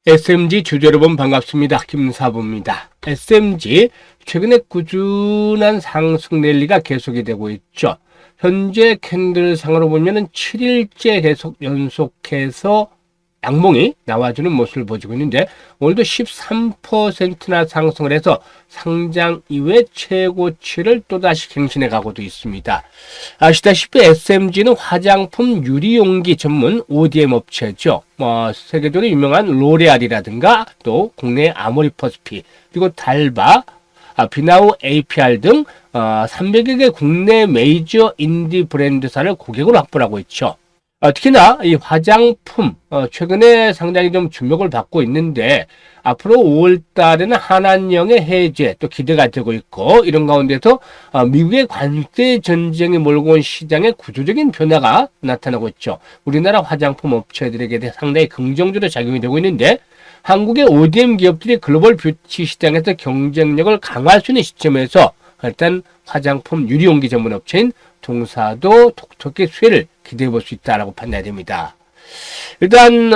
SMG 주주 여러분 반갑습니다. 김사부입니다. SMG 최근에 꾸준한 상승 랠리가 계속이 되고 있죠. 현재 캔들상으로 보면은 7일째 계속 연속해서 양봉이 나와주는 모습을 보여주고 있는데 오늘도 13%나 상승을 해서 상장 이외 최고치를 또다시 갱신해 가고도 있습니다. 아시다시피 SMG는 화장품 유리용기 전문 ODM 업체죠. 세계적으로 유명한 로레알이라든가 또 국내 아모리퍼스피 그리고 달바 비나우 APR 등 300여 개 국내 메이저 인디 브랜드사를 고객으로 확보하고 있죠. 특히나 이 화장품 최근에 상당히 좀 주목을 받고 있는데 앞으로 5월 달에는 한한령의 해제 또 기대가 되고 있고 이런 가운데서 미국의 관세 전쟁이 몰고 온 시장의 구조적인 변화가 나타나고 있죠. 우리나라 화장품 업체들에게 상당히 긍정적으로 작용이 되고 있는데 한국의 ODM 기업들이 글로벌 뷰티 시장에서 경쟁력을 강화할 수 있는 시점에서 일단 화장품 유리용기 전문 업체인 동사도 톡톡히 수혜를 기대해 볼 수 있다라고 판단이 됩니다. 일단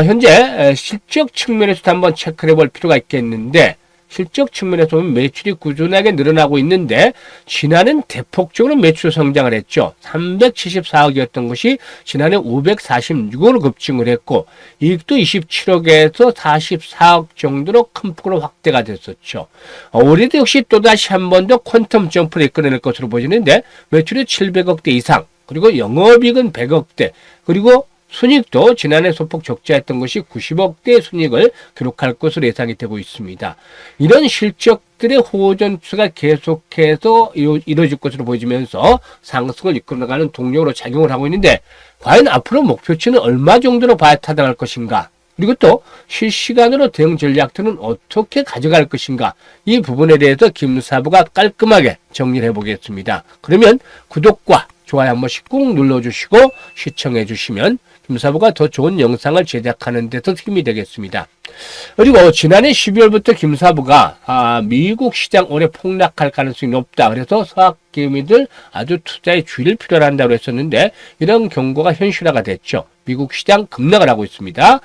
현재 실적 측면에서도 한번 체크를 해볼 필요가 있겠는데 실적 측면에서 보면 매출이 꾸준하게 늘어나고 있는데 지난해는 대폭적으로 매출 성장을 했죠. 374억이었던 것이 지난해 546억으로 급증을 했고 이익도 27억에서 44억 정도로 큰 폭으로 확대가 됐었죠. 올해도 역시 또다시 한 번 더 퀀텀 점프를 이끌어낼 것으로 보이는데 매출이 700억대 이상 그리고 영업이익은 100억대 그리고 순이익도 지난해 소폭 적자했던 것이 90억대 순이익을 기록할 것으로 예상이 되고 있습니다. 이런 실적들의 호전수가 계속해서 이루어질 것으로 보여지면서 상승을 이끌어가는 동력으로 작용을 하고 있는데 과연 앞으로 목표치는 얼마 정도로 봐야 타당할 것인가? 그리고 또 실시간으로 대응 전략들은 어떻게 가져갈 것인가? 이 부분에 대해서 김사부가 깔끔하게 정리를 해보겠습니다. 그러면 구독과 좋아요 한 번씩 꾹 눌러주시고 시청해 주시면 김사부가 더 좋은 영상을 제작하는 데 더 힘이 되겠습니다. 그리고 지난해 12월부터 김사부가 미국 시장 올해 폭락할 가능성이 높다. 그래서 서학개미들 아주 투자에 주의를 필요로 한다고 했었는데 이런 경고가 현실화가 됐죠. 미국 시장 급락을 하고 있습니다.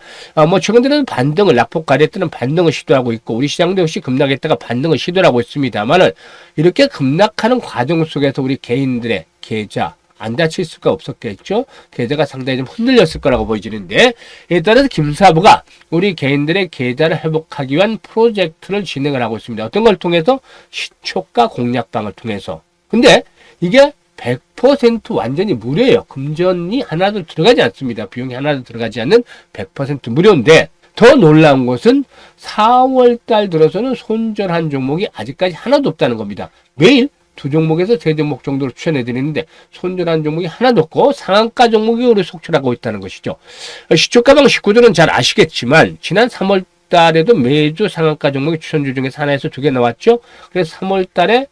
최근 들은 반등을 낙폭 가렸다는 반등을 시도하고 있고 우리 시장도 역시 급락했다가 반등을 시도하고 있습니다만은 이렇게 급락하는 과정 속에서 우리 개인들의 계좌 안 다칠 수가 없었겠죠. 계좌가 상당히 좀 흔들렸을 거라고 보여지는데 이에 따라서 김사부가 우리 개인들의 계좌를 회복하기 위한 프로젝트를 진행을 하고 있습니다. 어떤 걸 통해서? 시초가 공략방을 통해서. 근데 이게 100% 완전히 무료예요. 금전이 하나도 들어가지 않습니다. 비용이 하나도 들어가지 않는 100% 무료인데 더 놀라운 것은 4월 달 들어서는 손절한 종목이 아직까지 하나도 없다는 겁니다. 매일 두 종목에서 세 종목 정도로 추천해 드리는데 손절한 종목이 하나도 없고 상한가 종목이 오래 속출하고 있다는 것이죠. 시초가방 식구들은 잘 아시겠지만 지난 3월 달에도 매주 상한가 종목이 추천주 중에서 하나에서 두 개 나왔죠. 그래서 3월 달에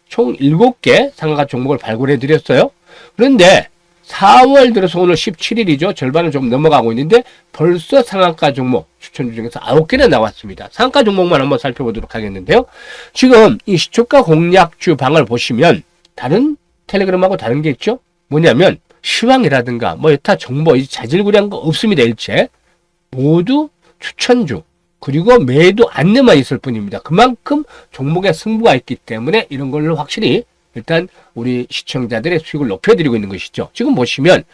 총 7개 상한가 종목을 발굴해 드렸어요. 그런데 4월 들어서 오늘 17일이죠. 절반을 좀 넘어가고 있는데 벌써 상한가 종목 추천주 중에서 9개나 나왔습니다. 상한가 종목만 한번 살펴보도록 하겠는데요. 지금 이 시초가 공략주 방을 보시면 다른 텔레그램하고 다른 게 있죠. 뭐냐면 시황이라든가 여타 정보 자질구레한 거 없습니다. 일체 모두 추천주 그리고 매도 안내만 있을 뿐입니다. 그만큼 종목에 승부가 있기 때문에 이런 걸로 확실히 일단 우리 시청자들의 수익을 높여드리고 있는 것이죠. 지금 보시면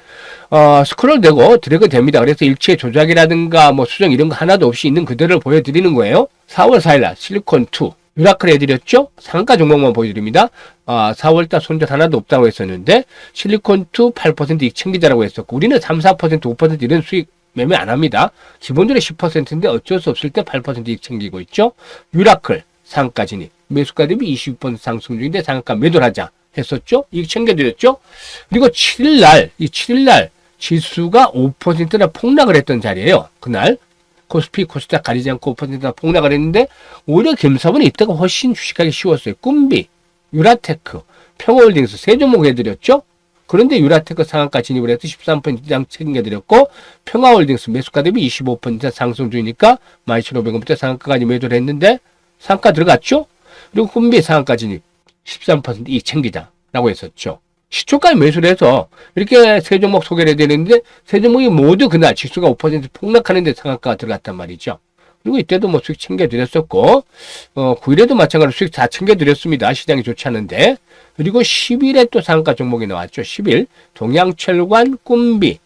스크롤 되고 드래그 됩니다. 그래서 일체 조작이라든가 수정 이런 거 하나도 없이 있는 그대로를 보여드리는 거예요. 4월 4일날 실리콘2 유라클 해드렸죠. 상한가 종목만 보여드립니다. 4월달 손절 하나도 없다고 했었는데 실리콘2 8% 이익 챙기자라고 했었고 우리는 3, 4%, 5% 이런 수익 매매 안 합니다. 기본적으로 10%인데 어쩔 수 없을 때 8% 이익 챙기고 있죠. 유라클 상한가 진입 매수가 대비 22% 상승 중인데 상한가 매도를 하자 했었죠. 이익 챙겨드렸죠. 그리고 7일날 지수가 5%나 폭락을 했던 자리예요. 그날 코스피 코스닥 가리지 않고 5%나 폭락을 했는데 오히려 김사부는 이때가 훨씬 주식하기 쉬웠어요. 꿈비, 유라테크, 평화홀딩스 세 종목 해드렸죠. 그런데 유라테크 상한가 진입을 해서 13% 이상 챙겨드렸고 평화홀딩스 매수가 대비 25% 상승 중이니까 12,500원부터 상한가까지 매도를 했는데 상한가 들어갔죠. 그리고 꿈비 상한가 진입 13% 이익 챙기자라고 했었죠. 시초가에 매수를 해서 이렇게 세 종목 소개를 해드리는데 세 종목이 모두 그날 지수가 5% 폭락하는데 상한가가 들어갔단 말이죠. 그리고 이때도 뭐 수익 챙겨드렸었고, 9일에도 마찬가지로 수익 다 챙겨드렸습니다. 시장이 좋지 않은데. 그리고 10일에 또 상한가 종목이 나왔죠. 10일. 동양철관, 꿈비,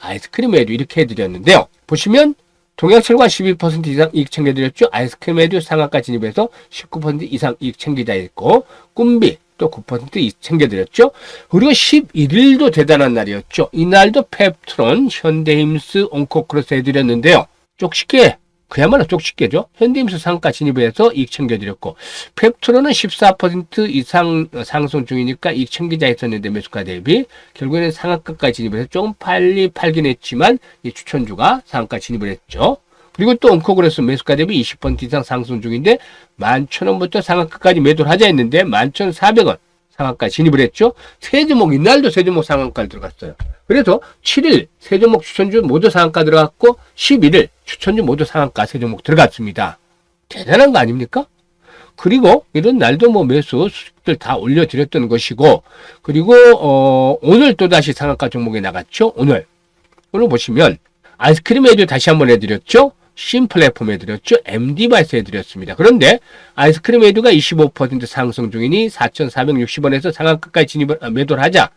아이스크림에도 이렇게 해드렸는데요. 보시면, 동양철관 12% 이상 이익 챙겨드렸죠. 아이스크림에도 상한가 진입해서 19% 이상 이익 챙기자 했고, 꿈비 또 9% 이익 챙겨드렸죠. 그리고 11일도 대단한 날이었죠. 이날도 펩트론, 현대힘스, 온코크로스 해드렸는데요. 쪽쉽게, 그야말로 쪽쉽게죠. 현대힘스 상가 진입해서 이익 챙겨드렸고, 펩트론은 14% 이상 상승 중이니까 이익 챙기자 했었는데 매수가 대비 결국에는 상한가까지 진입해서 좀 빨리 팔긴 했지만 이 추천주가 상한가 진입을 했죠. 그리고 또 온코그레스 매수가 대비 20% 이상 상승 중인데 11,000원부터 상한가까지 매도를 하자 했는데 11,400원 상한가 진입을 했죠. 세 종목, 이날도 세 종목 상한가를 들어갔어요. 그래서 7일 세 종목 추천주 모두 상한가 들어갔고 11일 추천주 모두 상한가 세 종목 들어갔습니다. 대단한 거 아닙니까? 그리고 이런 날도 뭐 매수 수익들 다 올려드렸던 것이고, 그리고 오늘 또다시 상한가 종목이 나갔죠. 오늘 보시면 아이스크림 에듀 다시 한번 해드렸죠. 신플랫폼 해드렸죠. MD바이스 해드렸습니다. 그런데 아이스크림 에듀가 25% 상승 중이니 4,460원에서 상한가까지 진입을 매도를 하자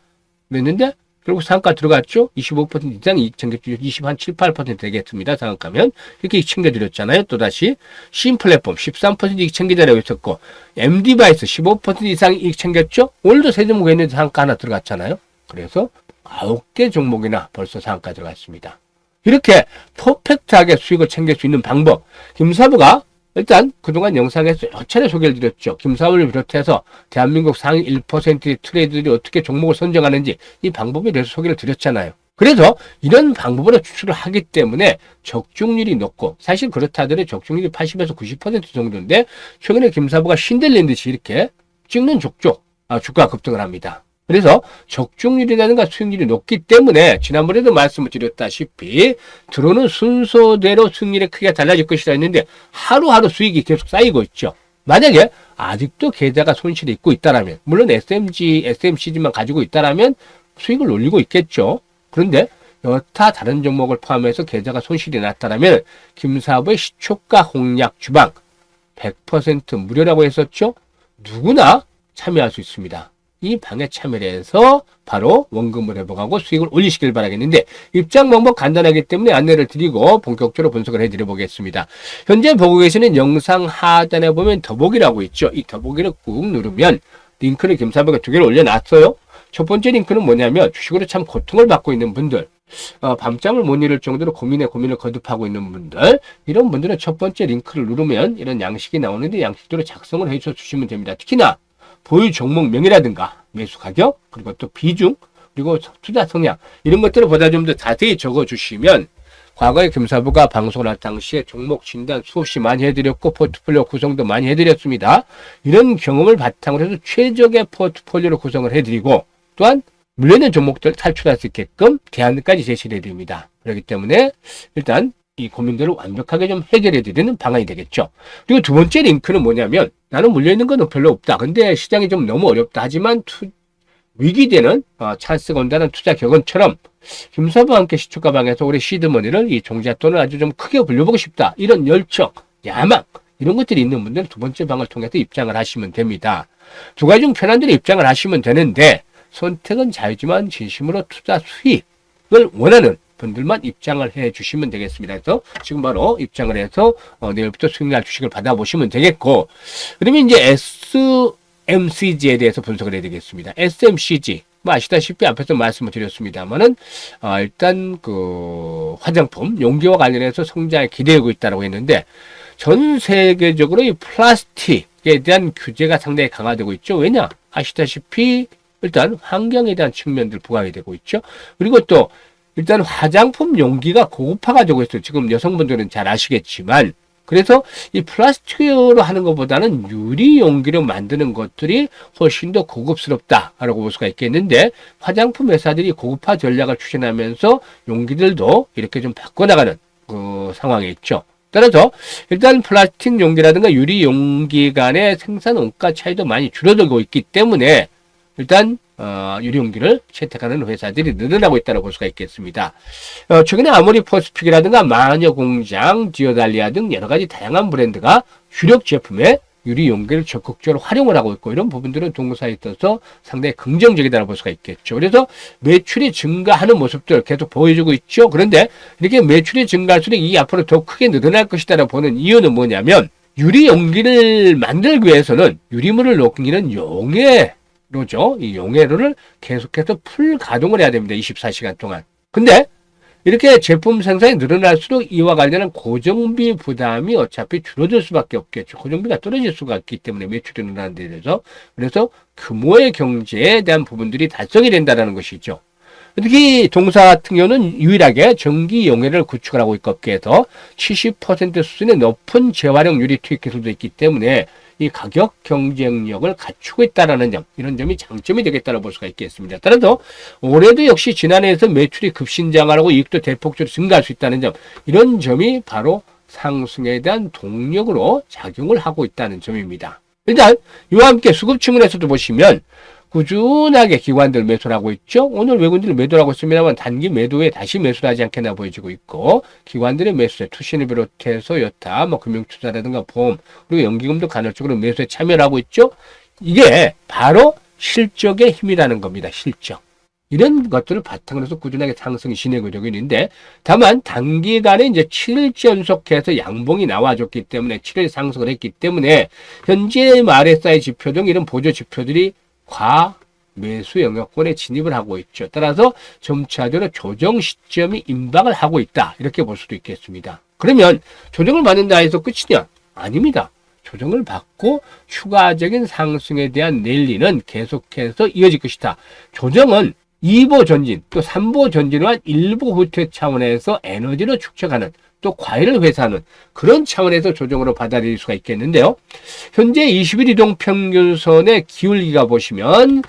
그랬는데 결국 상한가 들어갔죠. 25% 이상 이익 챙겨주죠. 7, 8% 되겠습니다. 상한가면 이렇게 이익 챙겨드렸잖아요. 또다시 신플랫폼 13% 이익 챙기자라고 했었고, MD바이스 15% 이상 이익 챙겼죠. 오늘도 세 종목 했는데 상한가 하나 들어갔잖아요. 그래서 9개 종목이나 벌써 상한가 들어갔습니다. 이렇게 퍼펙트하게 수익을 챙길 수 있는 방법, 김사부가 일단 그동안 영상에서 여러 차례 소개를 드렸죠. 김사부를 비롯해서 대한민국 상위 1%의 트레이더들이 어떻게 종목을 선정하는지 이 방법에 대해서 소개를 드렸잖아요. 그래서 이런 방법으로 추출을 하기 때문에 적중률이 높고, 사실 그렇다 하더라도 적중률이 80에서 90% 정도인데 최근에 김사부가 신들린 듯이 이렇게 찍는 족족 주가 급등을 합니다. 그래서 적중률이라든가 수익률이 높기 때문에 지난번에도 말씀을 드렸다시피 들어오는 순서대로 수익률이 크게 달라질 것이라 했는데 하루하루 수익이 계속 쌓이고 있죠. 만약에 아직도 계좌가 손실이 있고 있다라면, 물론 SMCG만 가지고 있다라면 수익을 올리고 있겠죠. 그런데 여타 다른 종목을 포함해서 계좌가 손실이 났다라면 김사부의 시초가 공략 주방 100% 무료라고 했었죠. 누구나 참여할 수 있습니다. 이 방에 참여를 해서 바로 원금을 회복하고 수익을 올리시길 바라겠는데, 입장 방법 간단하기 때문에 안내를 드리고 본격적으로 분석을 해드려 보겠습니다. 현재 보고 계시는 영상 하단에 보면 더보기라고 있죠. 이 더보기를 꾹 누르면 링크를 김사부가 2개를 올려놨어요. 첫 번째 링크는 뭐냐면 주식으로 참 고통을 받고 있는 분들, 밤잠을 못 이룰 정도로 고민을 거듭하고 있는 분들, 이런 분들은 첫 번째 링크를 누르면 이런 양식이 나오는데 양식대로 작성을 해서 주시면 됩니다. 특히나 보유 종목 명이라든가 매수 가격, 그리고 또 비중, 그리고 투자 성향, 이런 것들을 보다 좀 더 자세히 적어주시면 과거에 김사부가 방송을 할 당시에 종목 진단 수없이 많이 해드렸고 포트폴리오 구성도 많이 해드렸습니다. 이런 경험을 바탕으로 해서 최적의 포트폴리오를 구성을 해드리고, 또한 물려있는 종목들 탈출할 수 있게끔 대안까지 제시를 해드립니다. 그렇기 때문에 일단 이 고민들을 완벽하게 좀 해결해드리는 방안이 되겠죠. 그리고 두 번째 링크는 뭐냐면, 나는 물려있는 건 별로 없다. 근데 시장이 좀 너무 어렵다. 하지만 위기되는 찬스가 온다는 투자 격언처럼 김사부와 함께 시초가 방에서 올해 시드머니를 이 종잣돈을 아주 좀 크게 불려보고 싶다. 이런 열정, 야망, 이런 것들이 있는 분들은 두 번째 방을 통해서 입장을 하시면 됩니다. 두 가지 중 편한 대로 입장을 하시면 되는데, 선택은 자유지만 진심으로 투자 수익을 원하는 분들만 입장을 해 주시면 되겠습니다. 그래서 지금 바로 입장을 해서 내일부터 수익날 주식을 받아보시면 되겠고, 그러면 이제 SMCG에 대해서 분석을 해야 되겠습니다. SMCG 뭐 아시다시피 앞에서 말씀을 드렸습니다만은 일단 그 화장품 용기와 관련해서 성장에 기대하고 있다고 했는데, 전 세계적으로 이 플라스틱에 대한 규제가 상당히 강화되고 있죠. 왜냐? 아시다시피 일단 환경에 대한 측면들 부각이 되고 있죠. 그리고 또 일단 화장품 용기가 고급화가 되고 있어요. 지금 여성분들은 잘 아시겠지만, 그래서 이 플라스틱으로 하는 것보다는 유리 용기로 만드는 것들이 훨씬 더 고급스럽다라고 볼 수가 있겠는데, 화장품 회사들이 고급화 전략을 추진하면서 용기들도 이렇게 좀 바꿔나가는 그 상황에 있죠. 따라서 일단 플라스틱 용기라든가 유리 용기 간의 생산 원가 차이도 많이 줄어들고 있기 때문에 일단 유리용기를 채택하는 회사들이 늘어나고 있다고 볼 수가 있겠습니다. 최근에 아모리퍼스픽이라든가 마녀공장, 디오달리아 등 여러 가지 다양한 브랜드가 주력 제품에 유리용기를 적극적으로 활용을 하고 있고, 이런 부분들은 동사에 있어서 상당히 긍정적이다고 볼 수가 있겠죠. 그래서 매출이 증가하는 모습들 계속 보여주고 있죠. 그런데 이렇게 매출이 증가할수록 이 앞으로 더 크게 늘어날 것이다라고 보는 이유는 뭐냐면, 유리용기를 만들기 위해서는 유리물을 녹이는 용해로죠. 이 용해로를 계속해서 풀 가동을 해야 됩니다. 24시간 동안. 근데 이렇게 제품 생산이 늘어날수록 이와 관련한 고정비 부담이 어차피 줄어들 수밖에 없겠죠. 고정비가 떨어질 수가 있기 때문에 매출이 늘어나는 데 대해서. 그래서 규모의 경제에 대한 부분들이 달성이 된다는 것이죠. 특히 동사 같은 경우는 유일하게 전기 용해를 구축을 하고 있고, 업계에서 70% 수준의 높은 재활용 유리 투입 기술도 있기 때문에 이 가격 경쟁력을 갖추고 있다는 점, 이런 점이 장점이 되겠다고 볼 수가 있겠습니다. 따라서 올해도 역시 지난해에서 매출이 급신장하고 이익도 대폭적으로 증가할 수 있다는 점, 이런 점이 바로 상승에 대한 동력으로 작용을 하고 있다는 점입니다. 일단 이와 함께 수급 측면에서도 보시면 꾸준하게 기관들 매수를 하고 있죠. 오늘 외국인들이 매도를 하고 있습니다만 단기 매도에 다시 매수를 하지 않겠나 보여지고 있고, 기관들의 매수에 투신을 비롯해서 여타 금융투자라든가 보험, 그리고 연기금도 간헐적으로 매수에 참여를 하고 있죠. 이게 바로 실적의 힘이라는 겁니다. 실적. 이런 것들을 바탕으로 해서 꾸준하게 상승이 진행이 되고 있는데, 다만 단기간에 이제 7일째 연속해서 양봉이 나와줬기 때문에 7일 상승을 했기 때문에 현재 RSI 지표 등 이런 보조 지표들이 과매수 영역권에 진입을 하고 있죠. 따라서 점차적으로 조정 시점이 임박을 하고 있다, 이렇게 볼 수도 있겠습니다. 그러면 조정을 받는다 해서 끝이냐? 아닙니다. 조정을 받고 추가적인 상승에 대한 랠리는 계속해서 이어질 것이다. 조정은 2보 전진 또 3보 전진과 1보 후퇴 차원에서 에너지를 축적하는, 또 과열을 회사하는 그런 차원에서 조정으로 받아들일 수가 있겠는데요. 현재 20일 이동 평균선의 기울기가 보시면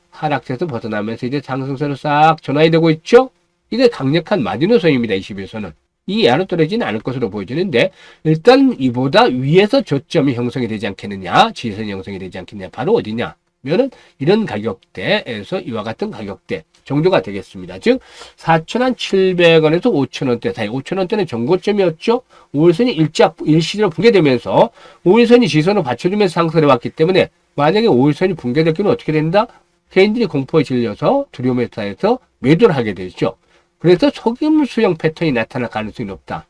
하락세에서 벗어나면서 이제 상승선으로 싹 전환이 되고 있죠. 이게 강력한 마지노선입니다. 21선은. 이 아래로 떨어지지는 않을 것으로 보여지는데, 일단 이보다 위에서 저점이 형성이 되지 않겠느냐, 지지선이 형성이 되지 않겠느냐, 바로 어디냐 면은 이런 가격대에서 이와 같은 가격대 정도가 되겠습니다. 즉 4,700원에서 5,000원대 사이, 5,000원대는 정고점이었죠. 5일선이 일시적으로 붕괴되면서 5일선이 지선으로 받쳐주면서 상승을 해왔기 때문에, 만약에 5일선이 붕괴될 경우는 어떻게 된다? 개인들이 공포에 질려서 두려움에 따라서 매도를 하게 되죠. 그래서 속임수형 패턴이 나타날 가능성이 높다.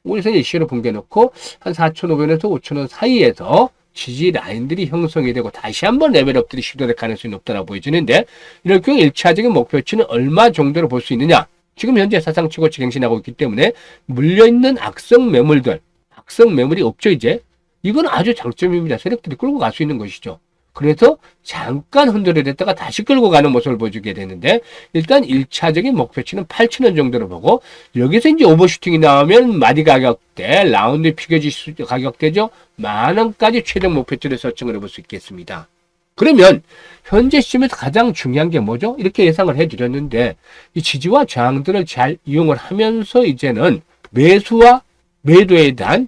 5일선이 일시적으로 붕괴놓고 한 4,500원에서 5,000원 사이에서 지지 라인들이 형성이 되고 다시 한번 레벨업들이 시도될 가능성이 높다고 보여지는데, 이럴 경우 1차적인 목표치는 얼마 정도로 볼 수 있느냐? 지금 현재 사상 최고치 갱신하고 있기 때문에 물려있는 악성 매물이 없죠. 이제 이건 아주 장점입니다. 세력들이 끌고 갈 수 있는 것이죠. 그래서 잠깐 흔들어댔다가 다시 끌고 가는 모습을 보여주게 되는데, 일단 1차적인 목표치는 8,000원 정도로 보고, 여기서 이제 오버슈팅이 나오면 마디 가격대, 라운드 피겨지 가격대죠. 10,000원까지 최종 목표치를 설정을 해볼 수 있겠습니다. 그러면 현재 시점에서 가장 중요한 게 뭐죠? 이렇게 예상을 해드렸는데, 이 지지와 저항들을 잘 이용을 하면서 이제는 매수와 매도에 대한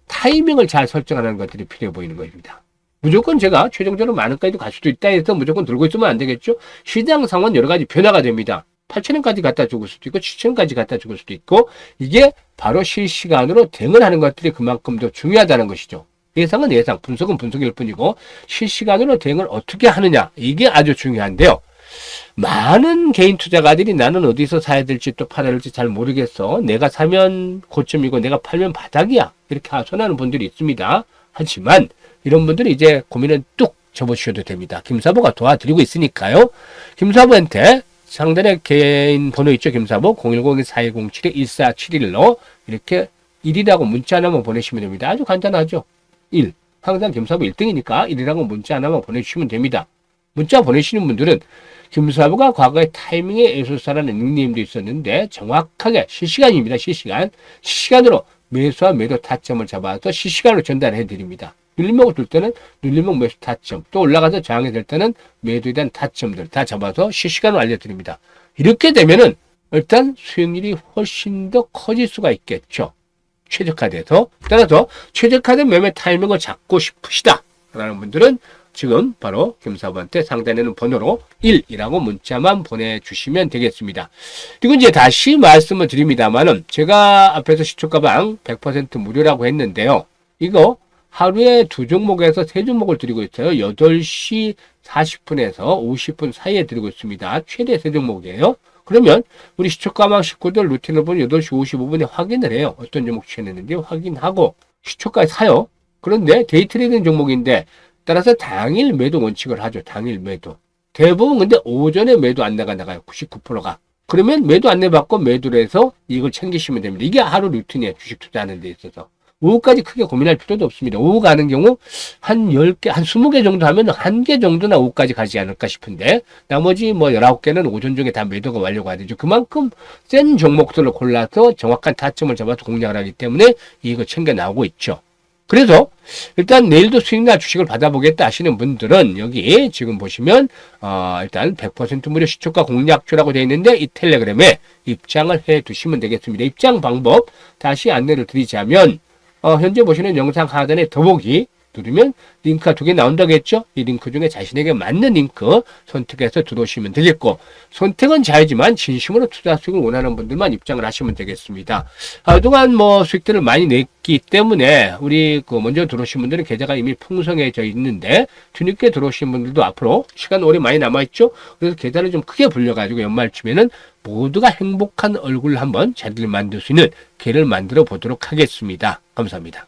타이밍을 잘 설정하는 것들이 필요해 보이는 것입니다. 무조건 제가 최종적으로 만원까지도 갈 수도 있다 해서 무조건 들고 있으면 안 되겠죠. 시장 상황은 여러 가지 변화가 됩니다. 8,000원까지 갖다 죽을 수도 있고 7,000원까지 갖다 죽을 수도 있고, 이게 바로 실시간으로 대응을 하는 것들이 그만큼 더 중요하다는 것이죠. 예상은 예상, 분석은 분석일 뿐이고 실시간으로 대응을 어떻게 하느냐, 이게 아주 중요한데요. 많은 개인 투자가들이 나는 어디서 사야 될지 또 팔아야 될지 잘 모르겠어, 내가 사면 고점이고 내가 팔면 바닥이야, 이렇게 하소연하는 분들이 있습니다. 하지만 이런 분들이 이제 고민을 뚝 접어주셔도 됩니다. 김사보가 도와드리고 있으니까요. 김사보한테 상단에 개인 번호 있죠. 김사보 010-4207-1471로 이렇게 1이라고 문자 하나만 보내시면 됩니다. 아주 간단하죠. 1. 항상 김사보 1등이니까 1이라고 문자 하나만 보내주시면 됩니다. 문자 보내시는 분들은 김사부가 과거에 타이밍의 예술사라는 닉네임도 있었는데, 정확하게 실시간입니다. 실시간으로 매수와 매도 타점을 잡아서 실시간으로 전달해 드립니다. 눌림목을 둘 때는 눌림목 매수 타점, 또 올라가서 저항이 될 때는 매도에 대한 타점들 다 잡아서 실시간으로 알려드립니다. 이렇게 되면은 일단 수익률이 훨씬 더 커질 수가 있겠죠. 최적화돼서. 따라서 최적화된 매매 타이밍을 잡고 싶으시다 라는 분들은 지금 바로 김사부한테 상단에 있는 번호로 1이라고 문자만 보내주시면 되겠습니다. 그리고 이제 다시 말씀을 드립니다만은 제가 앞에서 시초가방 100% 무료라고 했는데요. 이거 하루에 2종목에서 3종목을 드리고 있어요. 8시 40분에서 50분 사이에 드리고 있습니다. 최대 3종목이에요. 그러면 우리 시초가방 식구들 루틴을 보면 8시 55분에 확인을 해요. 어떤 종목 취했는지 확인하고 시초가에 사요. 그런데 데이트레이딩 종목인데 따라서 당일 매도 원칙을 하죠. 당일 매도. 대부분 근데 오전에 매도 안내가 나가요. 99%가. 그러면 매도 안내 받고 매도를 해서 이걸 챙기시면 됩니다. 이게 하루 루틴이에요. 주식 투자하는 데 있어서. 오후까지 크게 고민할 필요도 없습니다. 오후 가는 경우 한 10개, 한 20개 정도 하면 1개 정도나 오후까지 가지 않을까 싶은데 나머지 뭐 19개는 오전 중에 다 매도가 완료가 되죠. 그만큼 센 종목들을 골라서 정확한 타점을 잡아서 공략을 하기 때문에 이거 챙겨 나오고 있죠. 그래서 일단 내일도 수익날 주식을 받아보겠다 하시는 분들은 여기 지금 보시면 일단 100% 무료 시초가 공략주라고 되어 있는데 이 텔레그램에 입장을 해 두시면 되겠습니다. 입장 방법 다시 안내를 드리자면 현재 보시는 영상 하단에 더보기 누르면 링크가 2개 나온다고 했죠? 이 링크 중에 자신에게 맞는 링크 선택해서 들어오시면 되겠고, 선택은 자유지만 진심으로 투자 수익을 원하는 분들만 입장을 하시면 되겠습니다. 그동안 뭐 수익들을 많이 냈기 때문에 우리 먼저 들어오신 분들은 계좌가 이미 풍성해져 있는데 뒤늦게 들어오신 분들도 앞으로 시간 오래 많이 남아있죠? 그래서 계좌를 좀 크게 불려가지고 연말쯤에는 모두가 행복한 얼굴을 한번 자리를 만들 수 있는 기회를 만들어 보도록 하겠습니다. 감사합니다.